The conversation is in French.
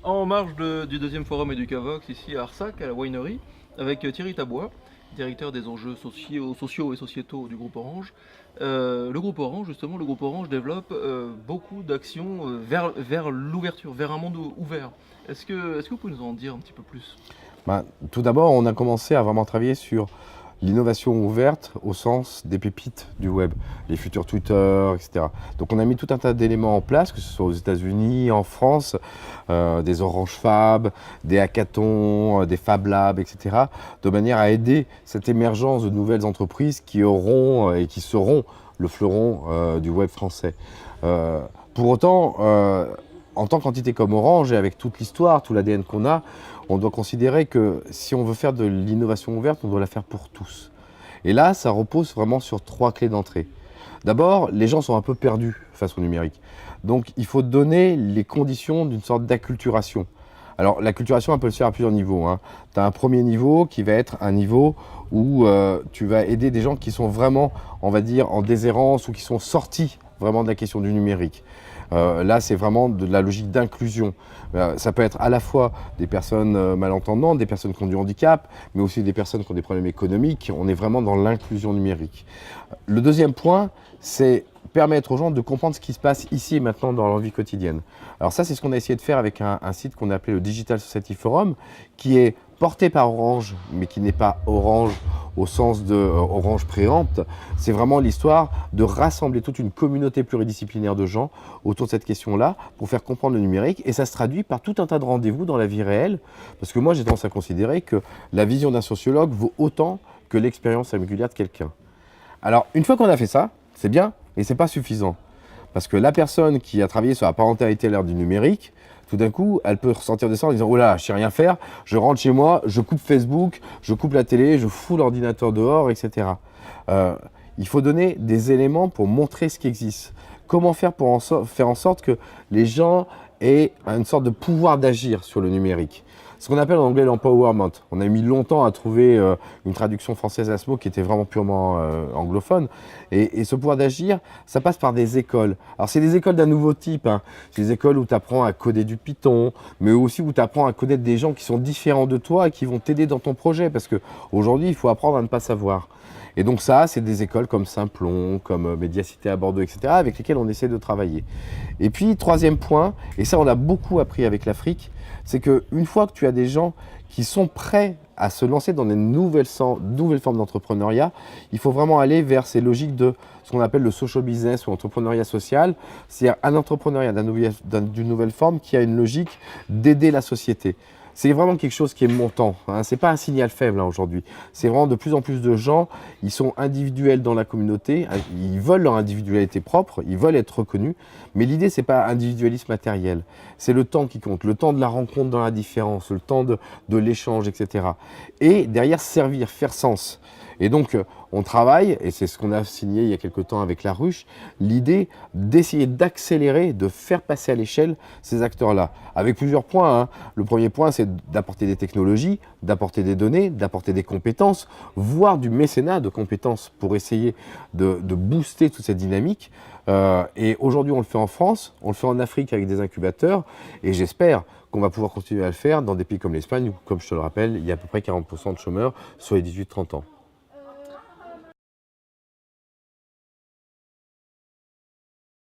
En marge du deuxième forum Educavox, ici à Arsac, à la Winery, avec Thierry Tabois, directeur des enjeux sociaux et sociétaux du groupe Orange. Le groupe Orange, justement, le groupe Orange développe beaucoup d'actions vers l'ouverture, vers un monde ouvert. Est-ce que vous pouvez nous en dire un petit peu plus? Tout d'abord, on a commencé à vraiment travailler sur l'innovation ouverte au sens des pépites du web, les futurs Twitter, etc. Donc on a mis tout un tas d'éléments en place, que ce soit aux États-Unis, en France, des Orange Fab, des hackathons, des Fab Labs, etc., de manière à aider cette émergence de nouvelles entreprises qui auront et qui seront le fleuron du web français. Pour autant, en tant qu'entité comme Orange et avec toute l'histoire, tout l'ADN qu'on a, on doit considérer que si on veut faire de l'innovation ouverte, on doit la faire pour tous. Et là, ça repose vraiment sur 3 clés d'entrée. D'abord, les gens sont un peu perdus face au numérique. Donc, il faut donner les conditions d'une sorte d'acculturation. Alors, l'acculturation, elle peut se faire à plusieurs niveaux, hein. Tu as un premier niveau qui va être un niveau où tu vas aider des gens qui sont vraiment, on va dire, en déshérence ou qui sont sortis vraiment de la question du numérique. Là, c'est vraiment de la logique d'inclusion. Ça peut être à la fois des personnes malentendantes, des personnes qui ont du handicap, mais aussi des personnes qui ont des problèmes économiques. On est vraiment dans l'inclusion numérique. Le deuxième point, c'est permettre aux gens de comprendre ce qui se passe ici et maintenant dans leur vie quotidienne. Alors ça, c'est ce qu'on a essayé de faire avec un site qu'on a appelé le Digital Society Forum, qui est porté par Orange, mais qui n'est pas Orange au sens de Orange Préempte. C'est vraiment l'histoire de rassembler toute une communauté pluridisciplinaire de gens autour de cette question-là pour faire comprendre le numérique. Et ça se traduit par tout un tas de rendez-vous dans la vie réelle. Parce que moi, j'ai tendance à considérer que la vision d'un sociologue vaut autant que l'expérience singulière de quelqu'un. Alors, une fois qu'on a fait ça, c'est bien, mais ce n'est pas suffisant. Parce que la personne qui a travaillé sur la parentalité à l'ère du numérique, tout d'un coup, elle peut ressentir de ça en disant « Oh là, je sais rien faire, je rentre chez moi, je coupe Facebook, je coupe la télé, je fous l'ordinateur dehors, etc. » Il faut donner des éléments pour montrer ce qui existe. Comment faire pour faire en sorte que les gens aient une sorte de pouvoir d'agir sur le numérique. Ce qu'on appelle en anglais l'empowerment. On a mis longtemps à trouver une traduction française à ce mot qui était vraiment purement anglophone. Et ce pouvoir d'agir, ça passe par des écoles. Alors c'est des écoles d'un nouveau type, hein. C'est des écoles où tu apprends à coder du Python, mais aussi où tu apprends à connaître des gens qui sont différents de toi et qui vont t'aider dans ton projet. Parce qu'aujourd'hui, il faut apprendre à ne pas savoir. Et donc ça, c'est des écoles comme Simplon, comme Médiacité à Bordeaux, etc., avec lesquelles on essaie de travailler. Et puis, troisième point, et ça on a beaucoup appris avec l'Afrique, c'est qu'une fois que tu as des gens qui sont prêts à se lancer dans des nouvelles formes d'entrepreneuriat, il faut vraiment aller vers ces logiques de ce qu'on appelle le social business ou entrepreneuriat social, c'est-à-dire un entrepreneuriat d'une nouvelle forme qui a une logique d'aider la société. C'est vraiment quelque chose qui est montant, hein. Ce n'est pas un signal faible hein, aujourd'hui. C'est vraiment de plus en plus de gens, ils sont individuels dans la communauté, ils veulent leur individualité propre, ils veulent être reconnus, mais l'idée ce n'est pas individualisme matériel, c'est le temps qui compte, le temps de la rencontre dans la différence, le temps de l'échange, etc. Et derrière servir, faire sens. Et donc, on travaille, et c'est ce qu'on a signé il y a quelque temps avec La Ruche, l'idée d'essayer d'accélérer, de faire passer à l'échelle ces acteurs-là. Avec plusieurs points, hein. Le premier point, c'est d'apporter des technologies, d'apporter des données, d'apporter des compétences, voire du mécénat de compétences pour essayer de booster toute cette dynamique. Et aujourd'hui, on le fait en France, on le fait en Afrique avec des incubateurs, et j'espère qu'on va pouvoir continuer à le faire dans des pays comme l'Espagne, où, comme je te le rappelle, il y a à peu près 40% de chômeurs sur les 18-30 ans.